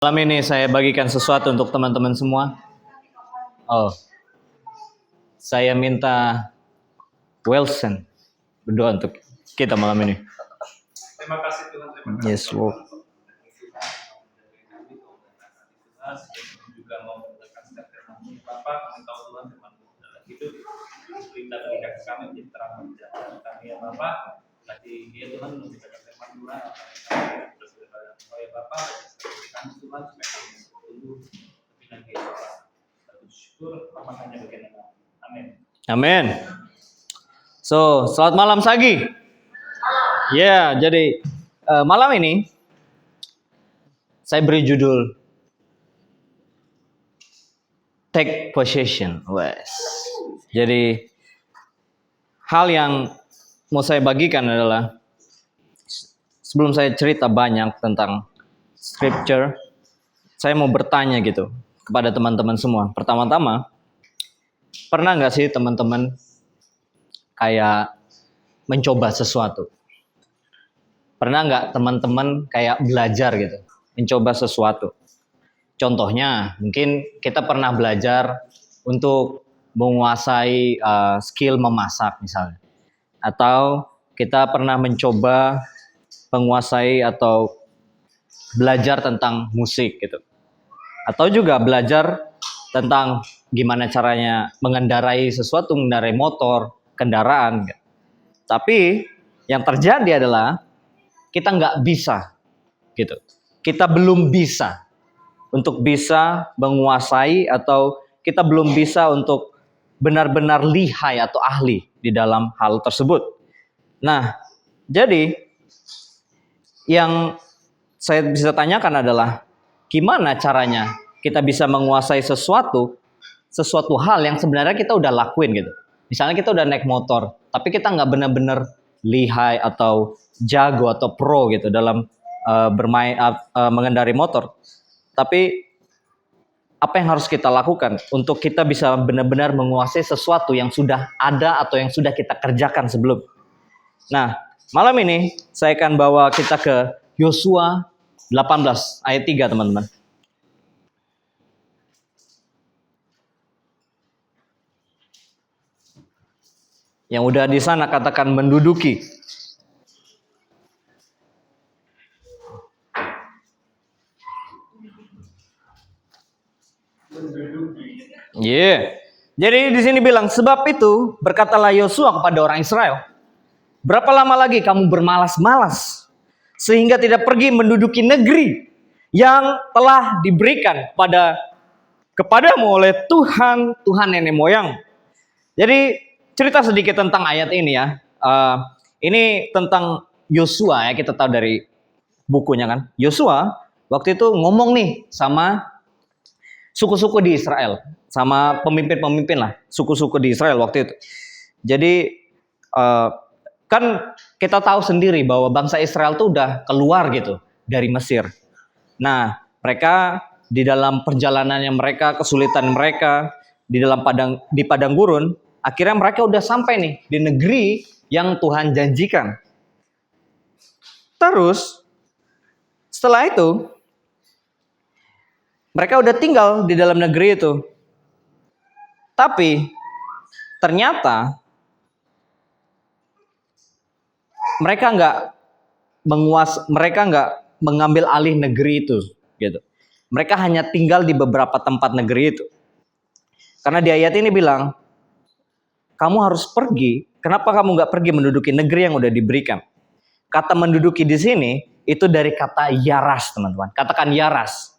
Malam ini saya bagikan sesuatu untuk teman-teman semua. Saya minta Wilson berdoa untuk kita malam ini. Terima kasih Tuhan. Yes, Lord. Juga mau mendengarkan firman Bapak, kami tahu Tuhan firman dalam hidup. Kita berikan kami menjadi terang jalan kami ya Bapak. Tadi dia Tuhan memberikan firman Tuhan. Terus berkata, oh ya Bapak, kami Tuhan supaya kami tumbuh lebih lagi Bapak. Syukur rahmatnya bagian kami. Amin. Amin. So, selamat malam Sagi. Ya, jadi malam ini saya beri judul Take Possession. Wes. Jadi hal yang mau saya bagikan adalah sebelum saya cerita banyak tentang scripture, saya mau bertanya gitu kepada teman-teman semua. Pertama-tama, pernah nggak sih teman-teman kayak mencoba sesuatu? Pernah nggak teman-teman kayak belajar gitu, mencoba sesuatu? Contohnya, mungkin kita pernah belajar untuk menguasai skill memasak misalnya. Atau kita pernah mencoba menguasai atau belajar tentang musik gitu. Atau juga belajar tentang gimana caranya mengendarai sesuatu, mengendarai motor, kendaraan. Gitu. Tapi yang terjadi adalah kita nggak bisa gitu. Kita belum bisa untuk bisa menguasai atau kita belum bisa untuk benar-benar lihai atau ahli di dalam hal tersebut. Nah, jadi yang saya bisa tanyakan adalah gimana caranya kita bisa menguasai sesuatu hal yang sebenarnya kita udah lakuin gitu. Misalnya kita udah naik motor, tapi kita nggak benar-benar lihai atau jago atau pro gitu dalam mengendari motor. Tapi apa yang harus kita lakukan untuk kita bisa benar-benar menguasai sesuatu yang sudah ada atau yang sudah kita kerjakan sebelum. Nah, malam ini saya akan bawa kita ke Yosua 18 ayat 3 teman-teman. Yang udah di sana katakan menduduki. Jadi di sini bilang, sebab itu berkatalah Yosua kepada orang Israel, berapa lama lagi kamu bermalas-malas sehingga tidak pergi menduduki negeri yang telah diberikan kepadamu oleh Tuhan nenek moyang. Jadi cerita sedikit tentang ayat ini ya. Ini tentang Yosua ya, kita tahu dari bukunya kan. Yosua waktu itu ngomong nih sama suku-suku di Israel, sama pemimpin-pemimpin lah, suku-suku di Israel waktu itu. Jadi kan kita tahu sendiri bahwa bangsa Israel tuh udah keluar gitu dari Mesir. Nah, mereka di dalam perjalanannya mereka, kesulitan mereka di dalam padang gurun, akhirnya mereka udah sampai nih di negeri yang Tuhan janjikan. Terus setelah itu mereka udah tinggal di dalam negeri itu. Tapi ternyata mereka nggak mengambil alih negeri itu, gitu. Mereka hanya tinggal di beberapa tempat negeri itu. Karena di ayat ini bilang, kamu harus pergi. Kenapa kamu nggak pergi menduduki negeri yang udah diberikan? Kata menduduki di sini itu dari kata yaras, teman-teman. Katakan yaras.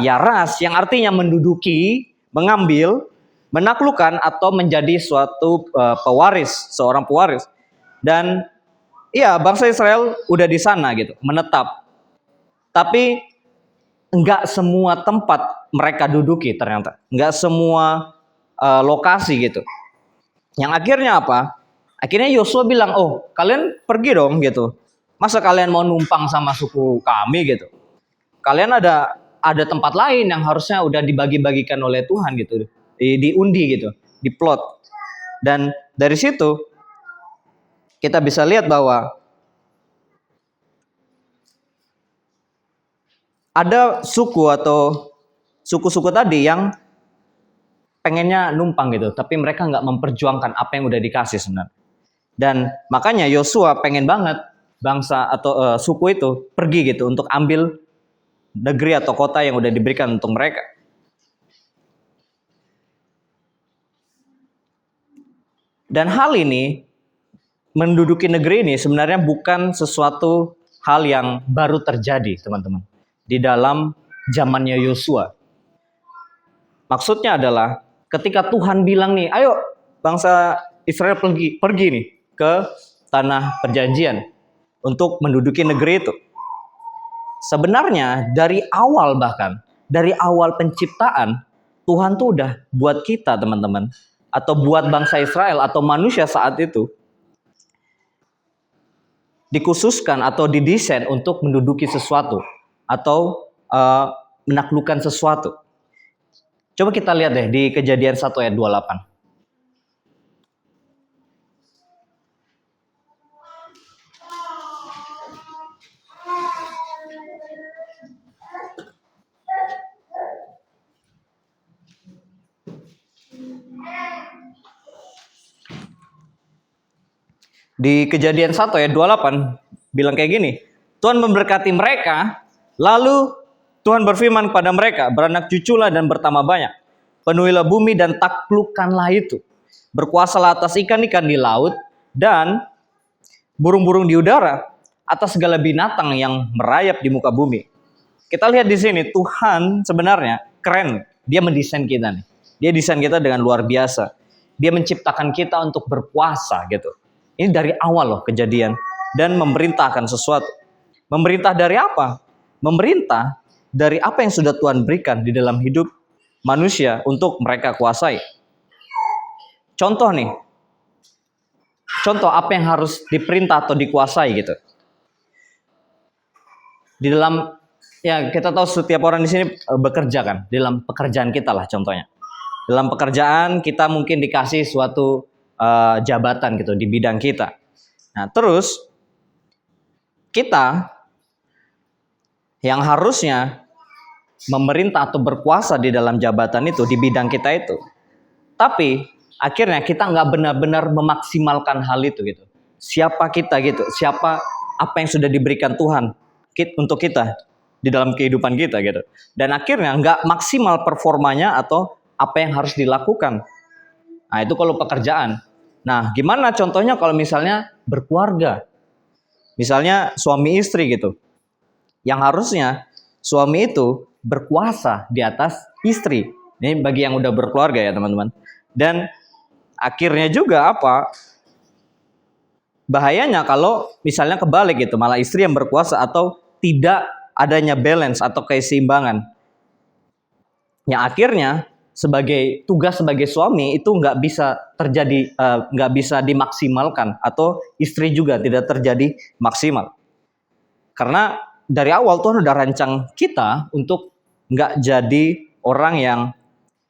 Yaras yang artinya menduduki, mengambil, menaklukkan atau menjadi suatu pewaris, seorang pewaris. Dan iya, bangsa Israel udah di sana gitu, menetap. Tapi enggak semua tempat mereka duduki ternyata. Enggak semua lokasi gitu. Yang akhirnya apa? Akhirnya Yosua bilang, oh kalian pergi dong gitu. Masa kalian mau numpang sama suku kami gitu? Kalian ada tempat lain yang harusnya udah dibagi-bagikan oleh Tuhan gitu. Diundi gitu, diplot. Dan dari situ kita bisa lihat bahwa ada suku atau suku-suku tadi yang pengennya numpang gitu, tapi mereka nggak memperjuangkan apa yang udah dikasih sebenarnya. Dan makanya Yosua pengen banget bangsa atau suku itu pergi gitu untuk ambil negeri atau kota yang udah diberikan untuk mereka. Dan hal ini, menduduki negeri ini sebenarnya bukan sesuatu hal yang baru terjadi, teman-teman. Di dalam zamannya Yosua. Maksudnya adalah ketika Tuhan bilang nih, ayo bangsa Israel pergi nih ke tanah perjanjian untuk menduduki negeri itu. Sebenarnya dari awal, bahkan dari awal penciptaan, Tuhan tuh udah buat kita, teman-teman, atau buat bangsa Israel atau manusia saat itu dikhususkan atau didesain untuk menduduki sesuatu atau menaklukkan sesuatu. Coba kita lihat deh di Kejadian 1 ayat 28. Di Kejadian 1 ayat 28 bilang kayak gini, Tuhan memberkati mereka, lalu Tuhan berfirman kepada mereka, beranak cuculah dan bertambah banyak, penuhilah bumi dan taklukkanlah itu, berkuasalah atas ikan-ikan di laut dan burung-burung di udara, atas segala binatang yang merayap di muka bumi. Kita lihat di sini Tuhan sebenarnya keren, dia mendesain kita nih, dia desain kita dengan luar biasa, dia menciptakan kita untuk berkuasa gitu. Ini dari awal loh kejadian. Dan memerintahkan sesuatu. Memerintah dari apa? Memerintah dari apa yang sudah Tuhan berikan di dalam hidup manusia untuk mereka kuasai. Contoh nih. Contoh apa yang harus diperintah atau dikuasai gitu. Di dalam, ya kita tahu setiap orang di sini bekerja kan. Di dalam pekerjaan kita lah contohnya. Dalam pekerjaan kita mungkin dikasih suatu jabatan gitu di bidang kita. Nah, terus kita yang harusnya memerintah atau berkuasa di dalam jabatan itu di bidang kita itu, tapi akhirnya kita nggak benar-benar memaksimalkan hal itu gitu. Siapa kita gitu? Siapa apa yang sudah diberikan Tuhan untuk kita di dalam kehidupan kita gitu. Dan akhirnya nggak maksimal performanya atau apa yang harus dilakukan. Nah, itu kalau pekerjaan. Nah, gimana contohnya kalau misalnya berkeluarga? Misalnya suami istri gitu. Yang harusnya suami itu berkuasa di atas istri. Ini bagi yang udah berkeluarga ya, teman-teman. Dan akhirnya juga apa? Bahayanya kalau misalnya kebalik gitu, malah istri yang berkuasa atau tidak adanya balance atau keseimbangan. Yang akhirnya tugas sebagai suami itu nggak bisa terjadi, nggak bisa dimaksimalkan, atau istri juga tidak terjadi maksimal. Karena dari awal Tuhan udah rancang kita untuk nggak jadi orang yang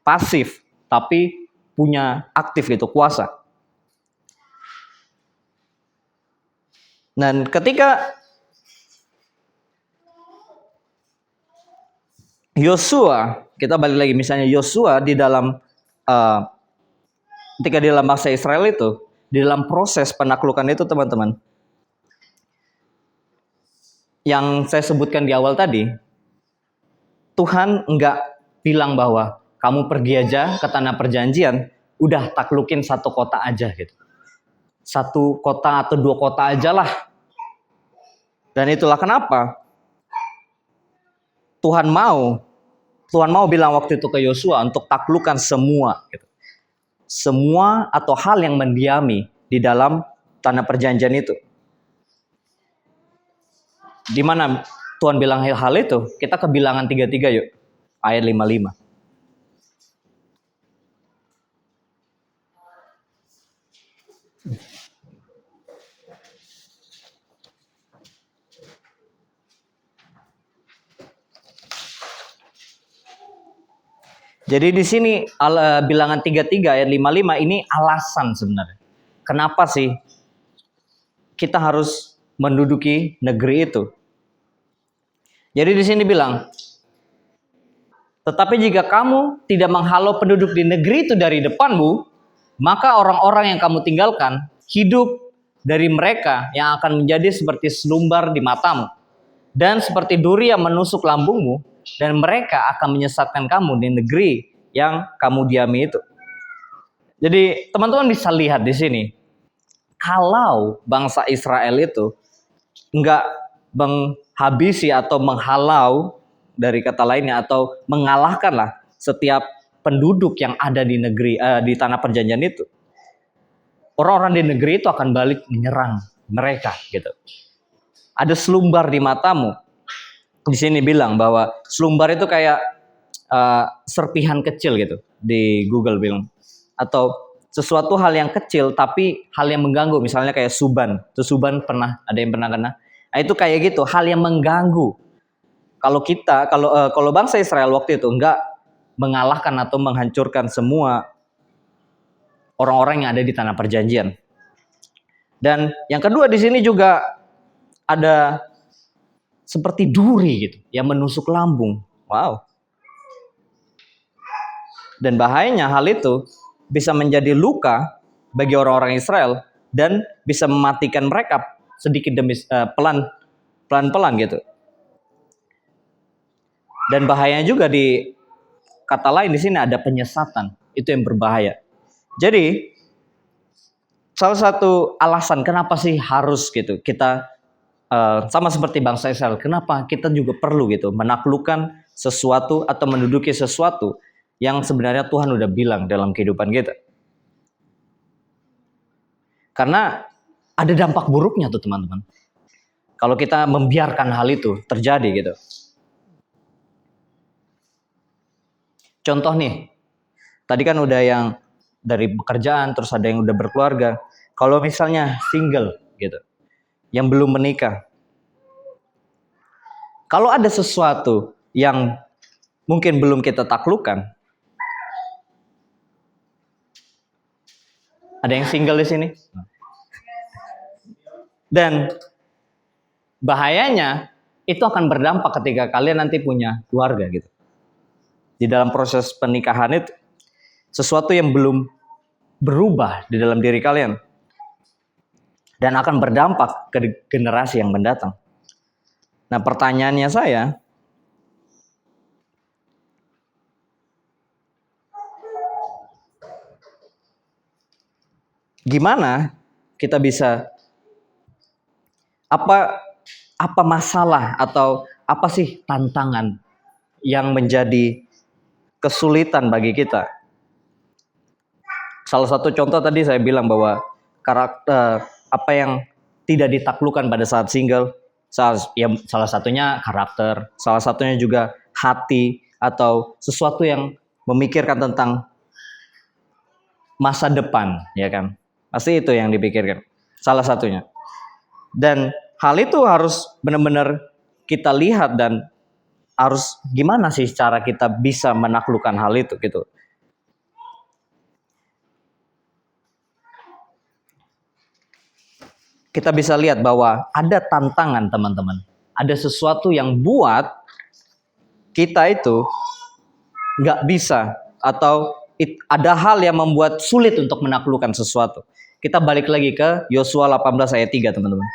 pasif, tapi punya aktif gitu, kuasa. Dan ketika Yosua, kita balik lagi misalnya Yosua di dalam ketika di dalam bangsa Israel itu, di dalam proses penaklukan itu, teman-teman, yang saya sebutkan di awal tadi, Tuhan enggak bilang bahwa kamu pergi aja ke tanah perjanjian, udah taklukin satu kota aja gitu. Satu kota atau dua kota aja lah. Dan itulah kenapa Tuhan mau bilang waktu itu ke Yosua untuk taklukkan semua gitu. Semua atau hal yang mendiami di dalam tanah perjanjian itu. Di mana Tuhan bilang hal itu? Kita ke Bilangan 33 yuk. Ayat 55. Jadi di sini Bilangan 33 ayat 55 ini alasan sebenarnya. Kenapa sih kita harus menduduki negeri itu? Jadi di sini bilang, tetapi jika kamu tidak menghalau penduduk di negeri itu dari depanmu, maka orang-orang yang kamu tinggalkan hidup dari mereka yang akan menjadi seperti selumbar di matamu, dan seperti duri yang menusuk lambungmu, dan mereka akan menyesatkan kamu di negeri yang kamu diami itu. Jadi teman-teman bisa lihat di sini, kalau bangsa Israel itu enggak menghabisi atau menghalau, dari kata lainnya, atau mengalahkanlah setiap penduduk yang ada di negeri di tanah perjanjian itu, orang-orang di negeri itu akan balik menyerang mereka gitu. Ada selumbar di matamu. Di sini bilang bahwa selumbar itu kayak serpihan kecil gitu, di Google bilang, atau sesuatu hal yang kecil tapi hal yang mengganggu, misalnya kayak suban. Itu suban pernah ada yang pernah kena? Nah, itu kayak gitu, hal yang mengganggu. Kalau bangsa Israel waktu itu enggak mengalahkan atau menghancurkan semua orang-orang yang ada di tanah perjanjian. Dan yang kedua di sini juga ada seperti duri gitu yang menusuk lambung. Wow. Dan bahayanya hal itu bisa menjadi luka bagi orang-orang Israel dan bisa mematikan mereka sedikit demi pelan-pelan gitu. Dan bahayanya juga, di kata lain di sini ada penyesatan. Itu yang berbahaya. Jadi salah satu alasan kenapa sih harus gitu kita sama seperti bangsa Israel, kenapa kita juga perlu gitu menaklukkan sesuatu atau menduduki sesuatu yang sebenarnya Tuhan udah bilang dalam kehidupan kita. Karena ada dampak buruknya tuh teman-teman, kalau kita membiarkan hal itu terjadi gitu. Contoh nih, tadi kan udah yang dari pekerjaan, terus ada yang udah berkeluarga. Kalau misalnya single gitu, yang belum menikah, kalau ada sesuatu yang mungkin belum kita taklukkan, ada yang single di sini, dan bahayanya itu akan berdampak ketika kalian nanti punya keluarga gitu. Di dalam proses pernikahan itu, sesuatu yang belum berubah di dalam diri kalian dan akan berdampak ke generasi yang mendatang. Nah, pertanyaannya saya, gimana kita bisa, apa masalah atau apa sih tantangan yang menjadi kesulitan bagi kita? Salah satu contoh tadi saya bilang bahwa karakter apa yang tidak ditaklukkan pada saat single, salah satunya karakter, salah satunya juga hati, atau sesuatu yang memikirkan tentang masa depan, ya kan? Pasti itu yang dipikirkan, salah satunya. Dan hal itu harus benar-benar kita lihat, dan harus gimana sih cara kita bisa menaklukkan hal itu gitu. Kita bisa lihat bahwa ada tantangan teman-teman. Ada sesuatu yang buat kita itu nggak bisa, atau ada hal yang membuat sulit untuk menaklukkan sesuatu. Kita balik lagi ke Yosua 18 ayat 3 teman-teman.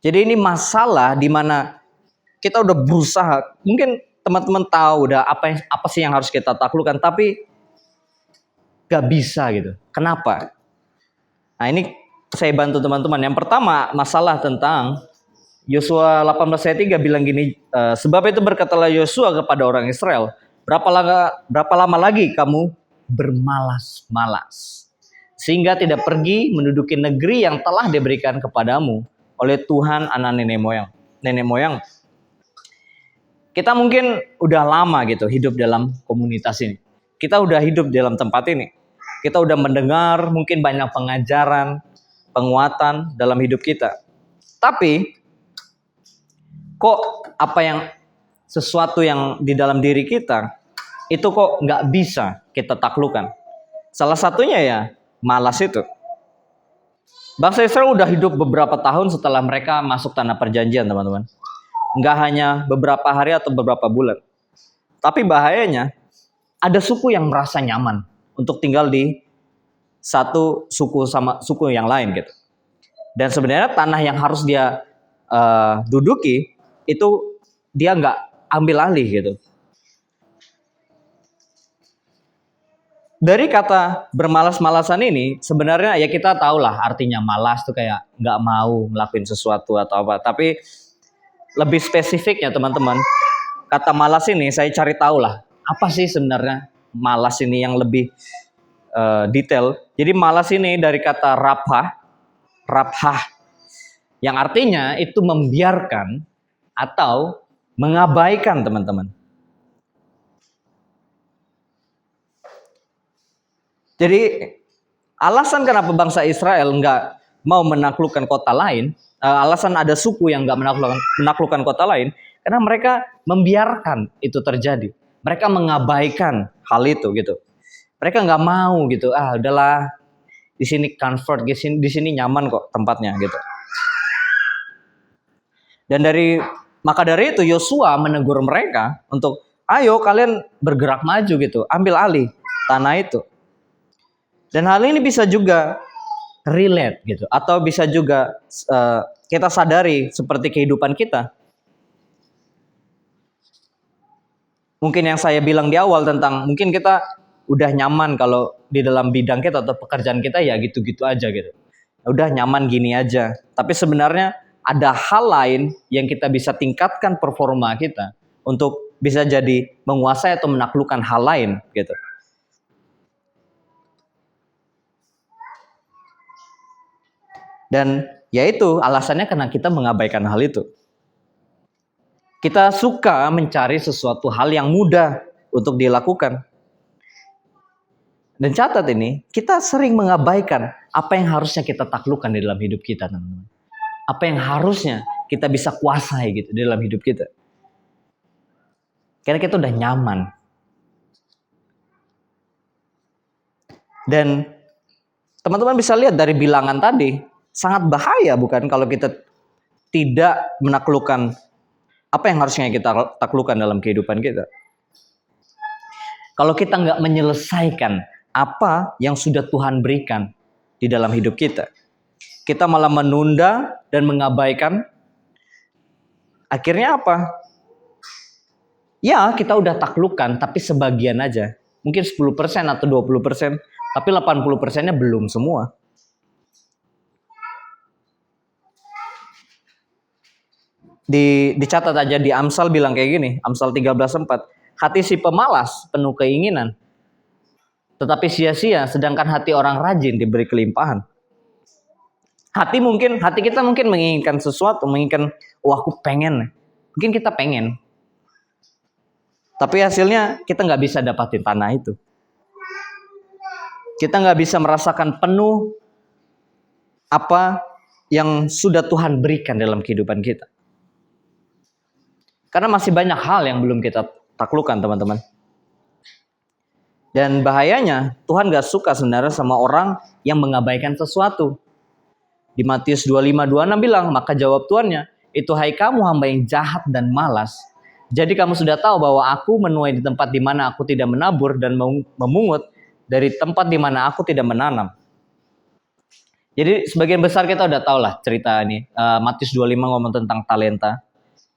Jadi ini masalah di mana kita udah berusaha, mungkin teman-teman tahu udah apa sih yang harus kita taklukkan, tapi gak bisa gitu. Kenapa? Nah, ini saya bantu teman-teman. Yang pertama, masalah tentang Yosua 18 ayat 3 bilang gini, sebab itu berkatalah Yosua kepada orang Israel, berapa lama lagi kamu bermalas-malas sehingga tidak pergi menduduki negeri yang telah diberikan kepadamu oleh Tuhan anak nenek moyang. Kita mungkin udah lama gitu hidup dalam komunitas ini. Kita udah hidup dalam tempat ini. Kita udah mendengar mungkin banyak pengajaran, penguatan dalam hidup kita. Tapi kok sesuatu yang di dalam diri kita itu kok nggak bisa kita taklukkan. Salah satunya ya malas itu. Bangsa Israel udah hidup beberapa tahun setelah mereka masuk tanah perjanjian, teman-teman. Nggak hanya beberapa hari atau beberapa bulan. Tapi bahayanya, ada suku yang merasa nyaman untuk tinggal di satu suku sama suku yang lain gitu. Dan sebenarnya tanah yang harus dia duduki itu dia nggak ambil alih gitu. Dari kata bermalas-malasan ini, sebenarnya ya kita tahu lah artinya malas tuh kayak nggak mau ngelakuin sesuatu atau apa. Tapi lebih spesifiknya teman-teman, kata malas ini saya cari tahu lah. Apa sih sebenarnya malas ini yang lebih detail. Jadi malas ini dari kata rabhah, yang artinya itu membiarkan atau mengabaikan, teman-teman. Jadi alasan kenapa bangsa Israel nggak mau menaklukkan kota lain, alasan ada suku yang nggak menaklukkan kota lain, karena mereka membiarkan itu terjadi. Mereka mengabaikan hal itu gitu. Mereka nggak mau gitu. Udahlah, di sini comfort, di sini nyaman kok tempatnya gitu. Dan maka dari itu Yosua menegur mereka untuk ayo kalian bergerak maju gitu, ambil alih tanah itu. Dan hal ini bisa juga relate gitu, atau bisa juga kita sadari seperti kehidupan kita. Mungkin yang saya bilang di awal tentang mungkin kita udah nyaman kalau di dalam bidang kita atau pekerjaan kita ya gitu-gitu aja gitu. Udah nyaman gini aja. Tapi sebenarnya ada hal lain yang kita bisa tingkatkan performa kita untuk bisa jadi menguasai atau menaklukkan hal lain gitu. Dan yaitu alasannya karena kita mengabaikan hal itu. Kita suka mencari sesuatu hal yang mudah untuk dilakukan. Dan catat ini, kita sering mengabaikan apa yang harusnya kita taklukkan di dalam hidup kita, teman-teman. Apa yang harusnya kita bisa kuasai gitu di dalam hidup kita. Karena kita udah nyaman. Dan teman-teman bisa lihat dari bilangan tadi, sangat bahaya bukan kalau kita tidak menaklukkan apa yang harusnya kita taklukkan dalam kehidupan kita. Kalau kita nggak menyelesaikan apa yang sudah Tuhan berikan di dalam hidup kita, kita malah menunda dan mengabaikan. Akhirnya apa? Ya, kita udah taklukkan, tapi sebagian aja. Mungkin 10% atau 20%, tapi 80%-nya belum semua. Dicatat aja di Amsal bilang kayak gini, Amsal 13:4, hati si pemalas penuh keinginan, tetapi sia-sia, sedangkan hati orang rajin diberi kelimpahan. Hati kita mungkin menginginkan sesuatu, menginginkan, aku pengen. Mungkin kita pengen. Tapi hasilnya kita nggak bisa dapatin tanah itu. Kita nggak bisa merasakan penuh apa yang sudah Tuhan berikan dalam kehidupan kita. Karena masih banyak hal yang belum kita taklukkan, teman-teman. Dan bahayanya, Tuhan gak suka sebenarnya sama orang yang mengabaikan sesuatu. Di Matius 25:26 bilang, maka jawab tuannya, itu hai kamu hamba yang jahat dan malas. Jadi kamu sudah tahu bahwa aku menuai di tempat di mana aku tidak menabur dan memungut dari tempat di mana aku tidak menanam. Jadi sebagian besar kita udah tahu lah cerita ini. Matius 25 ngomong tentang talenta.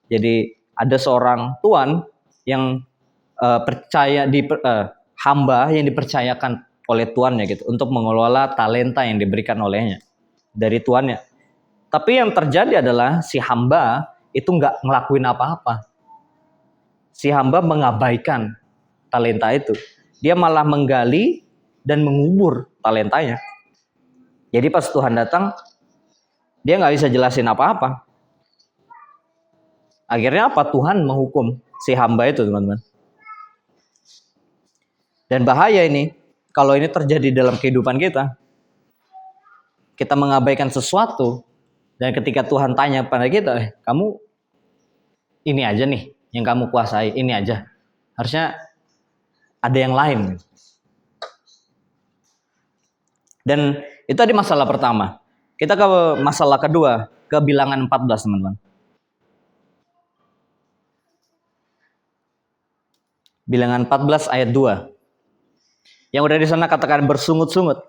Jadi ada seorang tuan yang hamba yang dipercayakan oleh tuannya gitu untuk mengelola talenta yang diberikan olehnya dari tuannya. Tapi yang terjadi adalah si hamba itu nggak ngelakuin apa-apa. Si hamba mengabaikan talenta itu. Dia malah menggali dan mengubur talentanya. Jadi pas Tuhan datang, dia nggak bisa jelasin apa-apa. Akhirnya apa? Tuhan menghukum si hamba itu, teman-teman. Dan bahaya ini, kalau ini terjadi dalam kehidupan kita, kita mengabaikan sesuatu, dan ketika Tuhan tanya pada kita, kamu ini aja nih yang kamu kuasai, ini aja. Harusnya ada yang lain. Dan itu tadi masalah pertama. Kita ke masalah kedua, ke bilangan 14, teman-teman. Bilangan 14 ayat 2. Yang udah di sana katakan bersungut-sungut.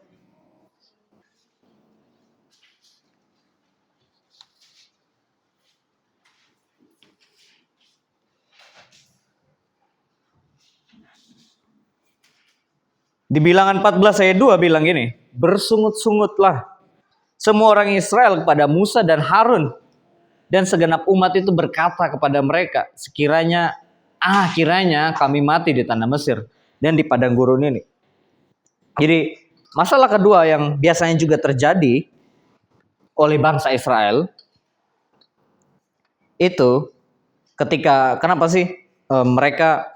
Di bilangan 14 ayat 2 bilang gini, bersungut-sungutlah semua orang Israel kepada Musa dan Harun, dan segenap umat itu berkata kepada mereka, kiranya kami mati di tanah Mesir dan di padang gurun ini. Jadi masalah kedua yang biasanya juga terjadi oleh bangsa Israel itu kenapa sih mereka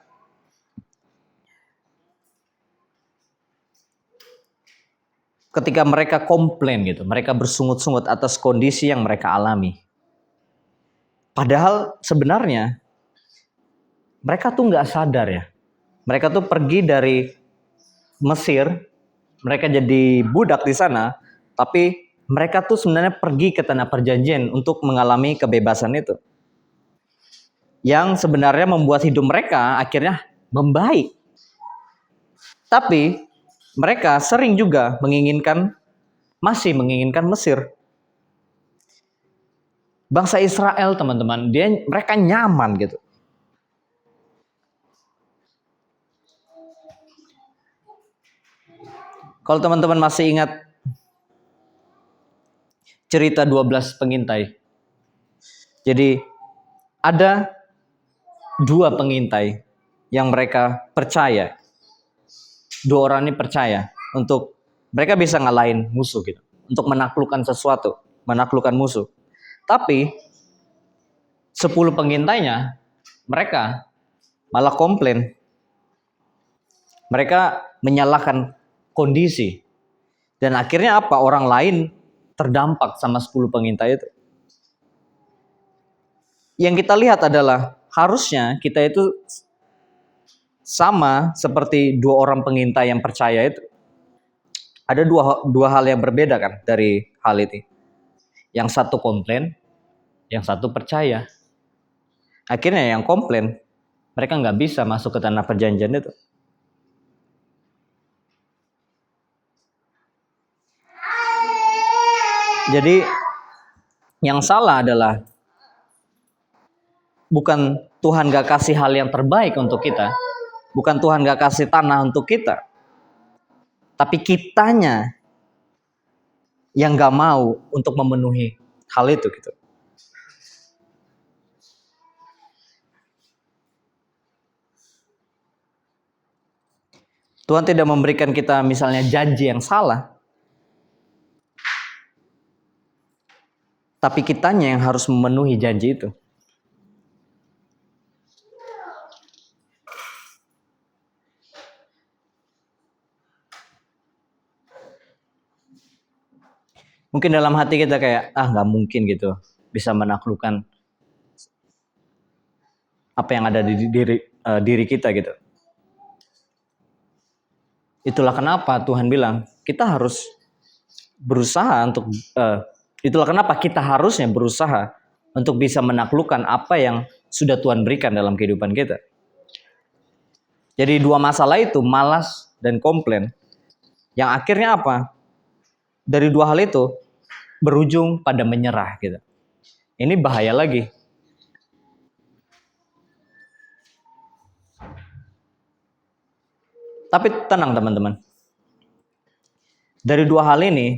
ketika mereka komplain gitu, mereka bersungut-sungut atas kondisi yang mereka alami. Padahal sebenarnya mereka tuh nggak sadar ya. Mereka tuh pergi dari Mesir, mereka jadi budak di sana, tapi mereka tuh sebenarnya pergi ke tanah perjanjian untuk mengalami kebebasan itu. Yang sebenarnya membuat hidup mereka akhirnya membaik. Tapi mereka sering juga masih menginginkan Mesir. Bangsa Israel, teman-teman, mereka nyaman gitu. Kalau teman-teman masih ingat cerita 12 pengintai. Jadi ada 2 pengintai yang mereka percaya. 2 orang ini percaya untuk mereka bisa ngalahin musuh gitu. Untuk menaklukkan sesuatu, menaklukkan musuh. Tapi 10 pengintainya mereka malah komplain. Mereka menyalahkan kondisi. Dan akhirnya apa? Orang lain terdampak sama 10 pengintai itu. Yang kita lihat adalah harusnya kita itu sama seperti 2 orang pengintai yang percaya itu. Ada dua hal yang berbeda kan dari hal itu. Yang satu komplain, yang satu percaya. Akhirnya yang komplain, mereka nggak bisa masuk ke tanah perjanjian itu. Jadi yang salah adalah bukan Tuhan gak kasih hal yang terbaik untuk kita, bukan Tuhan gak kasih tanah untuk kita, tapi kitanya yang gak mau untuk memenuhi hal itu gitu. Tuhan tidak memberikan kita misalnya janji yang salah, tapi kitanya yang harus memenuhi janji itu. Mungkin dalam hati kita kayak, gak mungkin gitu bisa menaklukkan apa yang ada di diri kita gitu. Itulah kenapa Tuhan bilang, kita harus berusaha untuk, itulah kenapa kita harusnya berusaha untuk bisa menaklukkan apa yang sudah Tuhan berikan dalam kehidupan kita. Jadi 2 masalah itu, malas dan komplain, yang akhirnya apa? Dari 2 hal itu berujung pada menyerah gitu. Ini bahaya lagi. Tapi tenang teman-teman. Dari 2 hal ini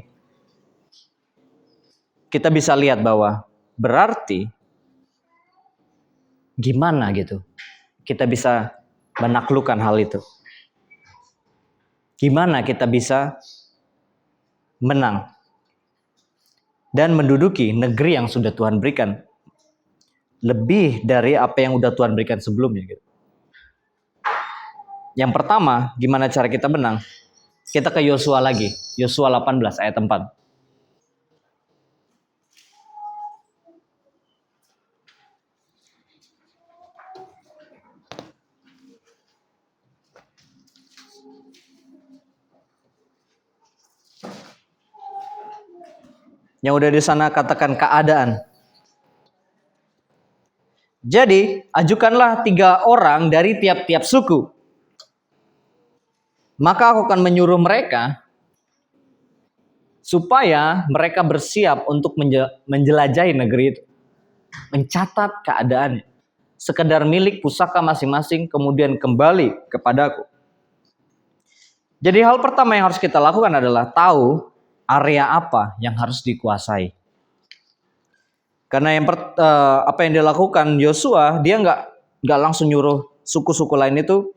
kita bisa lihat bahwa berarti gimana gitu kita bisa menaklukkan hal itu. Gimana kita bisa menang dan menduduki negeri yang sudah Tuhan berikan lebih dari apa yang udah Tuhan berikan sebelumnya gitu. Yang pertama, gimana cara kita menang? Kita ke Yosua lagi, Yosua 18 ayat 4. Yang udah di sana katakan keadaan. Jadi, ajukanlah 3 orang dari tiap-tiap suku. Maka aku akan menyuruh mereka supaya mereka bersiap untuk menjelajahi negeri itu. Mencatat keadaannya. Sekedar milik pusaka masing-masing, kemudian kembali kepadaku. Jadi hal pertama yang harus kita lakukan adalah tahu area apa yang harus dikuasai. Karena apa yang dilakukan Yosua, dia nggak langsung nyuruh suku-suku lain itu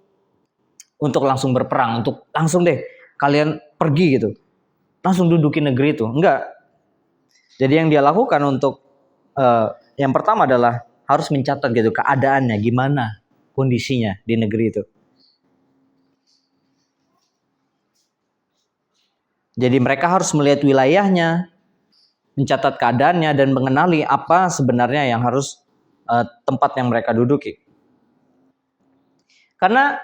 untuk langsung berperang, untuk langsung deh kalian pergi gitu, langsung duduki negeri itu. Enggak. Jadi yang dia lakukan untuk yang pertama adalah harus mencatat gitu keadaannya, gimana kondisinya di negeri itu. Jadi mereka harus melihat wilayahnya, mencatat keadaannya, dan mengenali apa sebenarnya yang harus tempat yang mereka duduki. Karena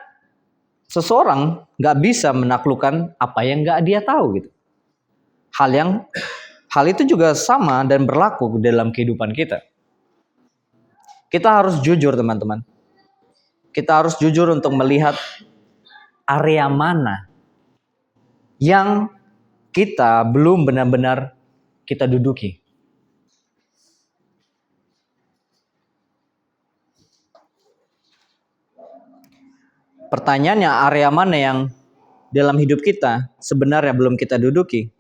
seseorang nggak bisa menaklukkan apa yang nggak dia tahu gitu. Hal itu juga sama dan berlaku dalam kehidupan kita. Kita harus jujur teman-teman. Kita harus jujur untuk melihat area mana yang kita belum benar-benar kita duduki. Pertanyaannya, area mana yang dalam hidup kita sebenarnya belum kita duduki?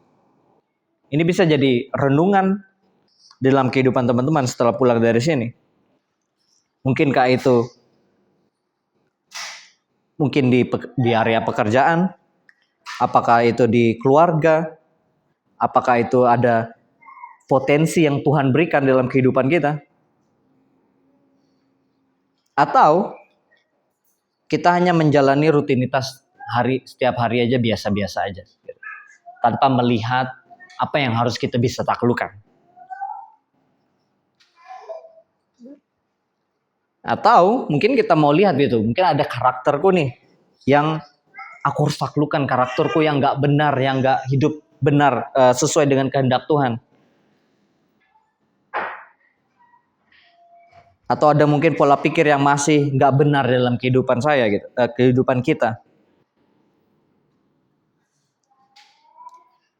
Ini bisa jadi renungan dalam kehidupan teman-teman setelah pulang dari sini. Mungkinkah itu mungkin di area pekerjaan? Apakah itu di keluarga? Apakah itu ada potensi yang Tuhan berikan dalam kehidupan kita? Atau kita hanya menjalani rutinitas setiap hari aja biasa-biasa aja, tanpa melihat apa yang harus kita bisa taklukkan. Atau mungkin kita mau lihat gitu, mungkin ada karakterku nih yang aku harus taklukkan, karakterku yang nggak benar, yang nggak hidup benar sesuai dengan kehendak Tuhan. Atau ada mungkin pola pikir yang masih nggak benar dalam kehidupan saya gitu, kehidupan kita.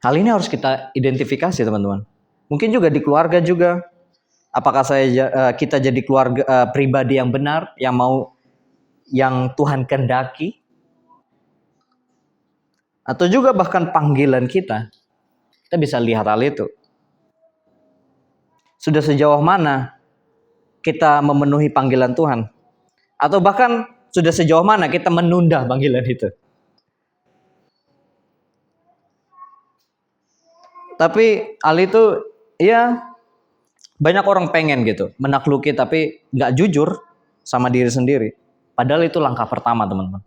Hal ini harus kita identifikasi teman-teman. Mungkin juga di keluarga juga. Apakah kita jadi keluarga pribadi yang benar, yang Tuhan kehendaki? Atau juga bahkan panggilan kita bisa lihat hal itu. Sudah sejauh mana kita memenuhi panggilan Tuhan? Atau bahkan sudah sejauh mana kita menunda panggilan itu? Tapi hal itu ya banyak orang pengen gitu menakluki tapi nggak jujur sama diri sendiri. Padahal itu langkah pertama teman-teman.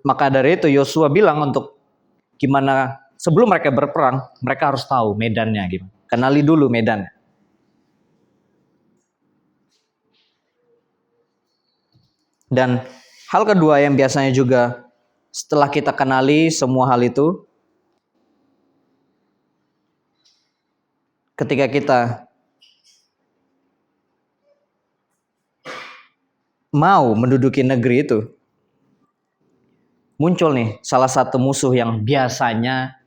Maka dari itu Yosua bilang untuk gimana sebelum mereka berperang, mereka harus tahu medannya gimana. Kenali dulu medan. Dan hal kedua yang biasanya juga setelah kita kenali semua hal itu, ketika kita mau menduduki negeri itu, muncul nih salah satu musuh yang biasanya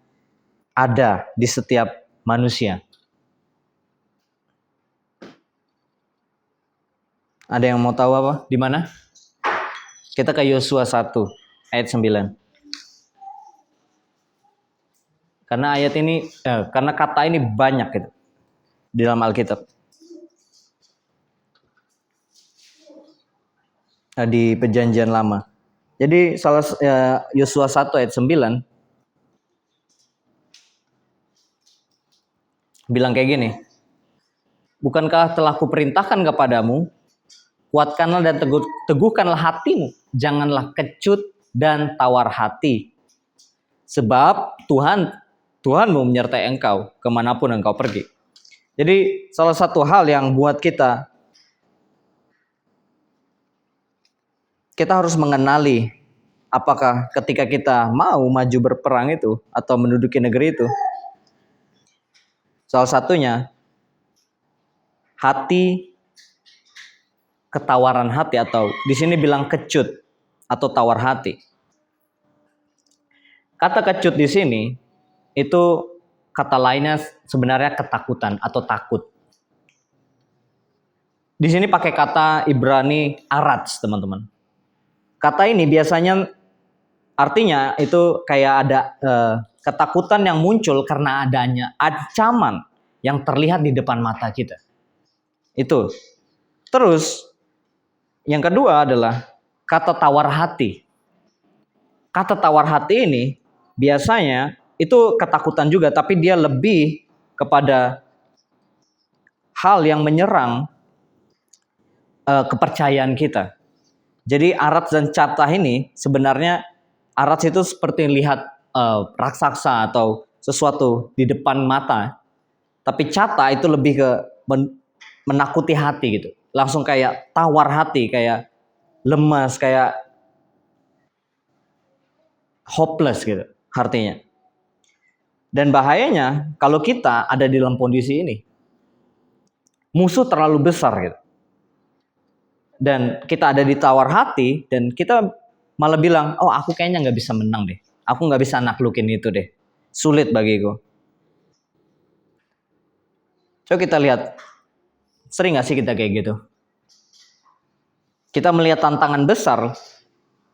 ada di setiap manusia. Ada yang mau tahu apa? Di mana? Kita ke Yosua 1 ayat 9. Karena ayat ini, karena kata ini banyak gitu di dalam Alkitab. Di Perjanjian Lama. Jadi Yosua 1 ayat 9 bilang kayak gini. Bukankah telah kuperintahkan kepadamu, kuatkanlah dan teguhkanlah hatimu, janganlah kecut dan tawar hati. Sebab Tuhanmu menyertai engkau kemanapun engkau pergi. Jadi salah satu hal yang buat kita harus mengenali apakah ketika kita mau maju berperang itu atau menduduki negeri itu, Salah satunya hati, ketawaran hati, atau di sini bilang kecut atau tawar hati. Kata kecut di sini itu kata lainnya sebenarnya ketakutan atau takut. Di sini pakai kata Ibrani arats, teman-teman. Kata ini biasanya artinya itu kayak ada ketakutan yang muncul karena adanya ancaman yang terlihat di depan mata kita. Itu. Terus yang kedua adalah kata tawar hati. Kata tawar hati ini biasanya itu ketakutan juga, tapi dia lebih kepada hal yang menyerang kepercayaan kita. Jadi arats dan catah ini sebenarnya arats itu seperti lihat raksasa atau sesuatu di depan mata. Tapi catah itu lebih ke menakuti hati gitu. Langsung kayak tawar hati, kayak lemas, kayak hopeless gitu artinya. Dan bahayanya kalau kita ada di dalam kondisi ini, musuh terlalu besar gitu. Dan kita ada di tawar hati dan kita malah bilang, oh aku kayaknya nggak bisa menang deh. Aku nggak bisa naklukin itu deh. Sulit bagiku. Coba kita lihat, sering nggak sih kita kayak gitu? Kita melihat tantangan besar,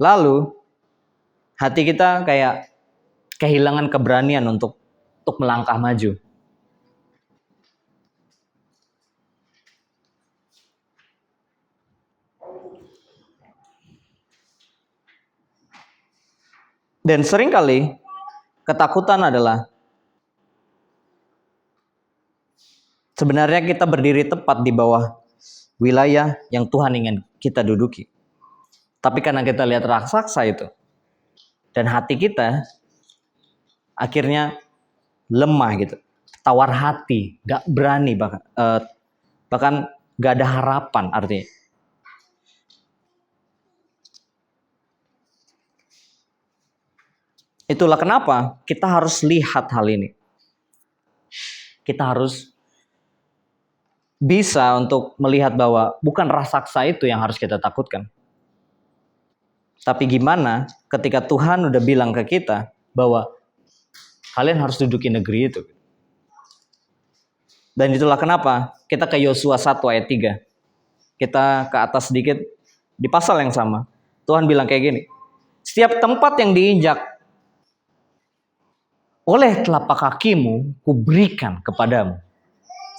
lalu hati kita kayak kehilangan keberanian untuk melangkah maju. Dan seringkali ketakutan adalah sebenarnya kita berdiri tepat di bawah wilayah yang Tuhan ingin kita duduki. Tapi karena kita lihat raksasa itu, dan hati kita akhirnya lemah gitu. Tawar hati, gak berani bahkan gak ada harapan artinya. Itulah kenapa kita harus lihat hal ini. Kita harus bisa untuk melihat bahwa bukan raksasa itu yang harus kita takutkan. Tapi gimana ketika Tuhan udah bilang ke kita bahwa kalian harus duduki negeri itu. Dan itulah kenapa kita ke Yosua 1 ayat 3. Kita ke atas sedikit di pasal yang sama. Tuhan bilang kayak gini. Setiap tempat yang diinjak oleh telapak kakimu kuberikan kepadamu.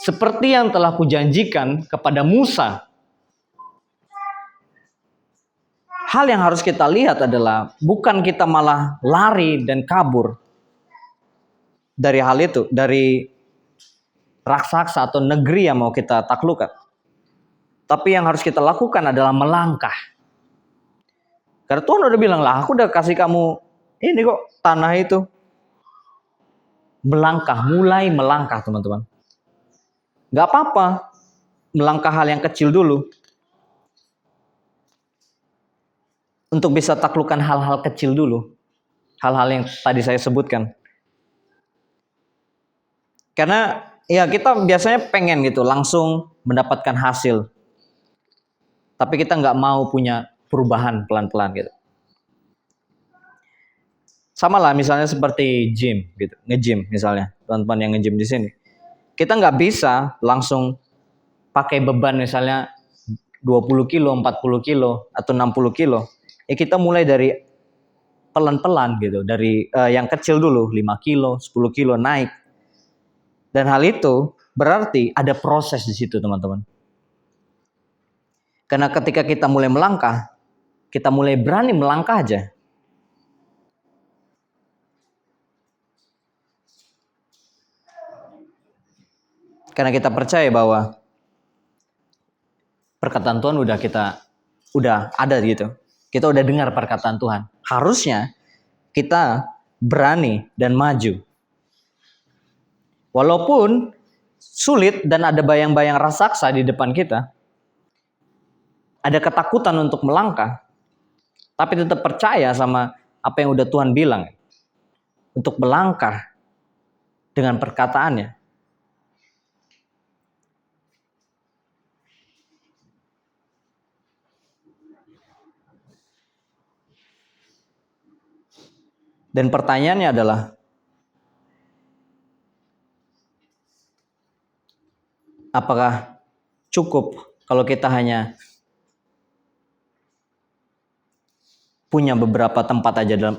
Seperti yang telah kujanjikan kepada Musa. Hal yang harus kita lihat adalah bukan kita malah lari dan kabur dari hal itu, dari raksasa atau negeri yang mau kita taklukkan. Tapi yang harus kita lakukan adalah melangkah. Karena Tuhan udah bilang lah, aku udah kasih kamu ini kok tanah itu. Melangkah, mulai melangkah teman-teman. Gak apa-apa melangkah hal yang kecil dulu. Untuk bisa taklukkan hal-hal kecil dulu. Hal-hal yang tadi saya sebutkan. Karena ya kita biasanya pengen gitu langsung mendapatkan hasil. Tapi kita nggak mau punya perubahan pelan-pelan gitu. Sama lah misalnya seperti gym gitu, nge-gym misalnya, teman-teman yang nge-gym di sini. Kita nggak bisa langsung pakai beban misalnya 20 kilo, 40 kilo, atau 60 kilo. Ya kita mulai dari pelan-pelan gitu, dari yang kecil dulu, 5 kilo, 10 kilo naik. Dan hal itu berarti ada proses di situ teman-teman. Karena ketika kita mulai melangkah, kita mulai berani melangkah aja. Karena kita percaya bahwa perkataan Tuhan udah ada gitu. Kita udah dengar perkataan Tuhan. Harusnya kita berani dan maju. Walaupun sulit dan ada bayang-bayang raksasa di depan kita, ada ketakutan untuk melangkah, tapi tetap percaya sama apa yang udah Tuhan bilang. Untuk melangkah dengan perkataannya. Dan pertanyaannya adalah, apakah cukup kalau kita hanya punya beberapa tempat aja dalam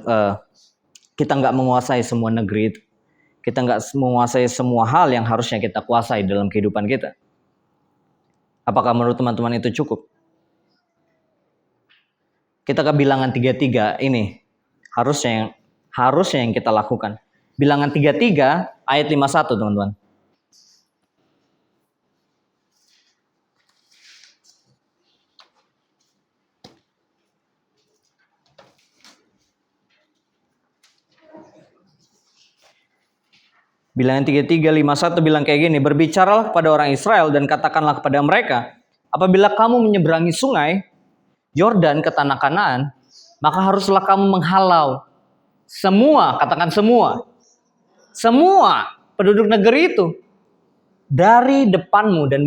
kita nggak menguasai semua negeri itu. Kita nggak menguasai semua hal yang harusnya kita kuasai dalam kehidupan kita. Apakah menurut teman-teman itu cukup? Kita ke bilangan 33 ini harusnya yang kita lakukan. Bilangan 33 ayat 51, teman-teman. Bilangan 33:51 bilang kayak gini, berbicaralah kepada orang Israel dan katakanlah kepada mereka, apabila kamu menyeberangi sungai Yordan ke tanah Kanaan, maka haruslah kamu menghalau semua, katakan semua penduduk negeri itu dari depanmu dan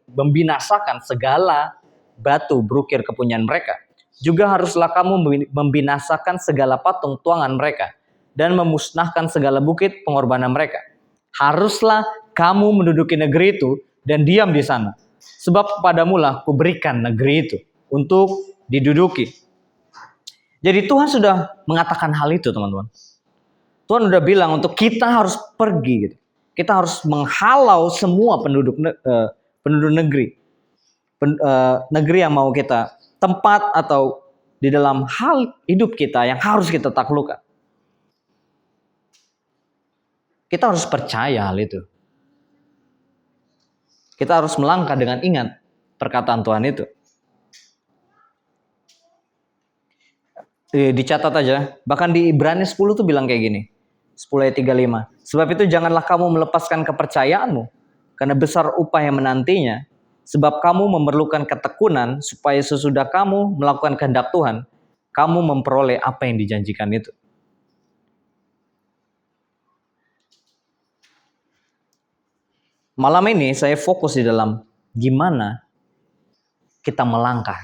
membinasakan segala batu berukir kepunyaan mereka. Juga haruslah kamu membinasakan segala patung tuangan mereka dan memusnahkan segala bukit pengorbanan mereka. Haruslah kamu menduduki negeri itu dan diam di sana. Sebab kepadamulah kuberikan negeri itu untuk diduduki. Jadi Tuhan sudah mengatakan hal itu, teman-teman. Tuhan sudah bilang untuk kita harus pergi gitu. Kita harus menghalau semua penduduk negeri. Negeri yang mau kita tempat atau di dalam hal hidup kita yang harus kita taklukkan. Kita harus percaya hal itu. Kita harus melangkah dengan ingat perkataan Tuhan itu. Dicatat aja, bahkan di Ibrani 10 tuh bilang kayak gini. 10 ayat 35. Sebab itu janganlah kamu melepaskan kepercayaanmu, karena besar upah yang menantinya. Sebab kamu memerlukan ketekunan, supaya sesudah kamu melakukan kehendak Tuhan, kamu memperoleh apa yang dijanjikan itu. Malam ini saya fokus di dalam gimana kita melangkah.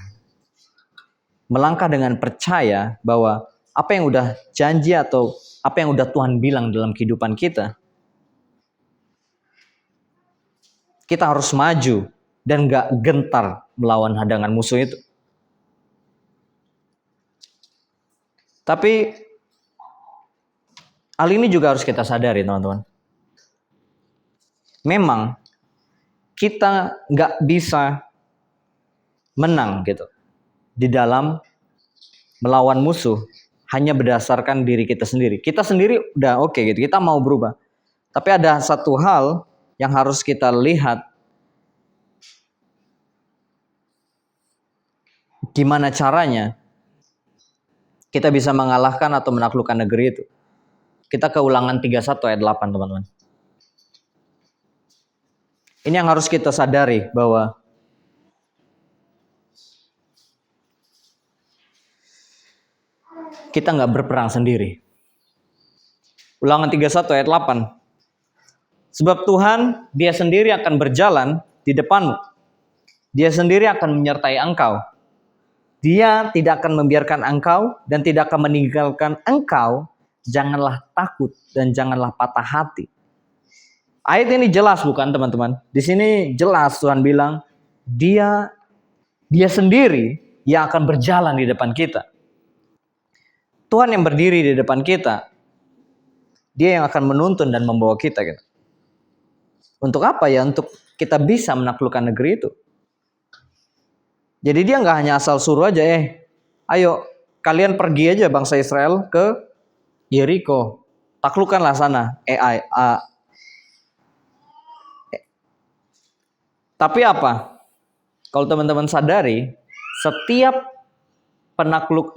Melangkah dengan percaya bahwa apa yang udah janji atau apa yang udah Tuhan bilang dalam kehidupan kita, kita harus maju dan gak gentar melawan hadangan musuh itu. Tapi hal ini juga harus kita sadari, teman-teman. Memang kita gak bisa menang gitu di dalam melawan musuh hanya berdasarkan diri kita sendiri. Kita sendiri udah oke gitu, kita mau berubah. Tapi ada satu hal yang harus kita lihat, gimana caranya kita bisa mengalahkan atau menaklukkan negeri itu. Kita ke Ulangan 31 ayat 8, teman-teman. Ini yang harus kita sadari, bahwa kita nggak berperang sendiri. Ulangan 31 ayat 8. Sebab Tuhan, Dia sendiri akan berjalan di depanmu. Dia sendiri akan menyertai engkau. Dia tidak akan membiarkan engkau dan tidak akan meninggalkan engkau. Janganlah takut dan janganlah patah hati. Ayat ini jelas bukan, teman-teman? Di sini jelas Tuhan bilang, Dia sendiri yang akan berjalan di depan kita. Tuhan yang berdiri di depan kita, Dia yang akan menuntun dan membawa kita gitu. Untuk apa ya? Untuk kita bisa menaklukkan negeri itu. Jadi Dia nggak hanya asal suruh aja, ayo kalian pergi aja bangsa Israel ke Yeriko, taklukkanlah sana. Tapi apa? Kalau teman-teman sadari, setiap penakluk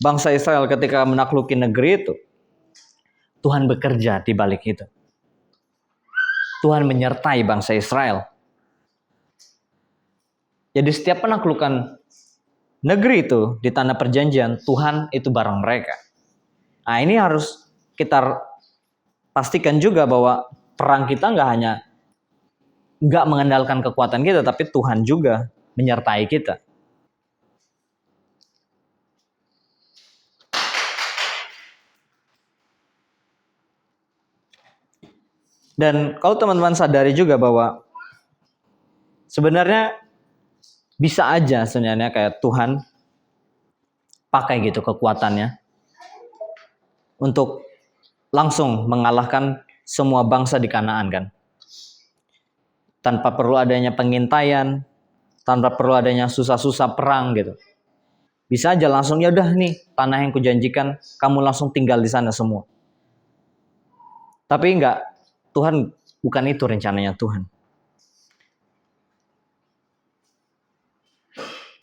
bangsa Israel ketika menakluki negeri itu, Tuhan bekerja di balik itu. Tuhan menyertai bangsa Israel. Jadi setiap penaklukan negeri itu di tanah perjanjian, Tuhan itu bareng mereka. Nah, ini harus kita pastikan juga bahwa perang kita nggak mengandalkan kekuatan kita, tapi Tuhan juga menyertai kita. Dan kalau teman-teman sadari juga bahwa sebenarnya bisa aja sebenarnya kayak Tuhan pakai gitu kekuatannya untuk langsung mengalahkan semua bangsa di Kanaan kan. Tanpa perlu adanya pengintaian, tanpa perlu adanya susah-susah perang gitu. Bisa aja langsung, ya udah nih tanah yang kujanjikan, kamu langsung tinggal di sana semua. Tapi enggak, Tuhan bukan itu rencananya Tuhan.